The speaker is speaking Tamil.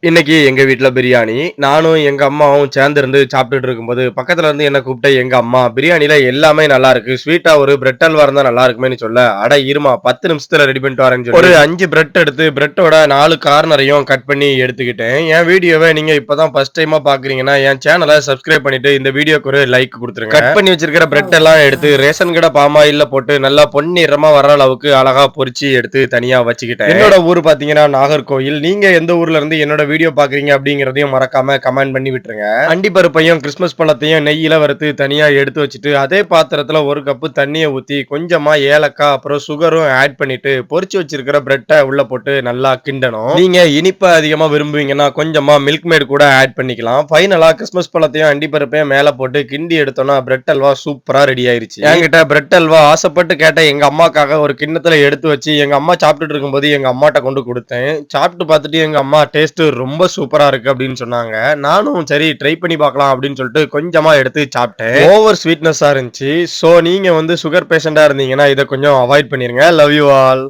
இன்னைக்கு எங்க வீட்ல பிரியாணி. நானும் எங்க அம்மாவும் சேர்ந்து இருந்து சாப்பிட்டுட்டு இருக்கும்போது, பக்கத்துல இருந்து என்ன கூப்பிட்ட எங்க அம்மா, "பிரியாணில எல்லாமே நல்லா இருக்கு. ஸ்வீட்டா ஒரு பிரெட் அல்வா இருந்தா நல்லா இருக்குமேன்னு" சொல்ல, "அட இரும்மா 10 நிமிஷத்துல ரெடி பண்ணிட்டு வரேன்னு" சொல்லி ஒரு 5 பிரெட் எடுத்து பிரெட்டோட 4 கார்னரையும் கட் பண்ணி எடுத்துக்கிட்டேன். என் வீடியோவ நீங்க இப்பதான் ஃபர்ஸ்ட் டைமா பார்க்குறீங்கன்னா, என் சேனல சப்ஸ்கிரைப் பண்ணிட்டு இந்த வீடியோக்கு ஒரு லைக் குடுத்துருங்க. கட் பண்ணி வச்சிருக்கிற பிரெட் எல்லாம் எடுத்து ரேஷன் கடை பாம் ஆயில்ல போட்டு நல்லா பொன்னிறமா வர்ற அளவுக்கு அழகா பொரிச்சு எடுத்து தனியா வச்சுக்கிட்டேன். என்னோட ஊர் பார்த்தீங்கன்னா நாகர்கோயில். நீங்க எந்த ஊர்ல இருந்து என்னோட வீடியோ பாக்குறீங்க அப்படிங்கறதையும் மறக்காம கமெண்ட் பண்ணி விட்டுருங்க. அண்டி பருப்பையும் கிறிஸ்மஸ் பழத்தையும் நெய்யில வறுத்து தனியா எடுத்து வச்சுட்டு அதே பாத்திரத்துல ஒரு கப்பு தண்ணியை ஊத்தி கொஞ்சமா ஏலக்காய் அப்புறம் சுகரும் ஆட் பண்ணிட்டு பொரிச்சு வச்சிருக்கிற பிரெட்டை உள்ள போட்டு நல்லா கிண்டணும். நீங்க இனிப்பை அதிகமா விரும்புவீங்கன்னா கொஞ்சமா மில்க் மேட் கூட ஆட் பண்ணிக்கலாம். ஃபைனலா கிறிஸ்மஸ் பழத்தையும் அண்டி பருப்பையும் மேல போட்டு கிண்டி எடுத்தோம்னா பிரெட் அல்வா சூப்பரா ரெடி ஆயிருச்சு. என்கிட்ட பிரெட் அல்வா ஆசைப்பட்டு கேட்ட எங்க அம்மாக்காக ஒரு கிண்ணத்துல எடுத்து வச்சு எங்க அம்மா சாப்பிட்டுட்டு இருக்கும்போது எங்க அம்மாட்ட கொண்டு கொடுத்தேன். சாப்பிட்டு பார்த்துட்டு எங்க அம்மா டேஸ்ட் ரொம்ப சூப்பரா இருக்கு அப்படின்னு சொன்னாங்க. நானும் சரி ட்ரை பண்ணி பார்க்கலாம் அப்படின்னு சொல்லிட்டு கொஞ்சமா எடுத்து சாப்பிட்டேன். ஓவர் ஸ்வீட்னஸா இருந்துச்சு. சோ நீங்க வந்து சுகர் பேஷண்டா இருந்தீங்கன்னா இதை கொஞ்சம் அவாய்ட் பண்ணிருங்க. Love you all.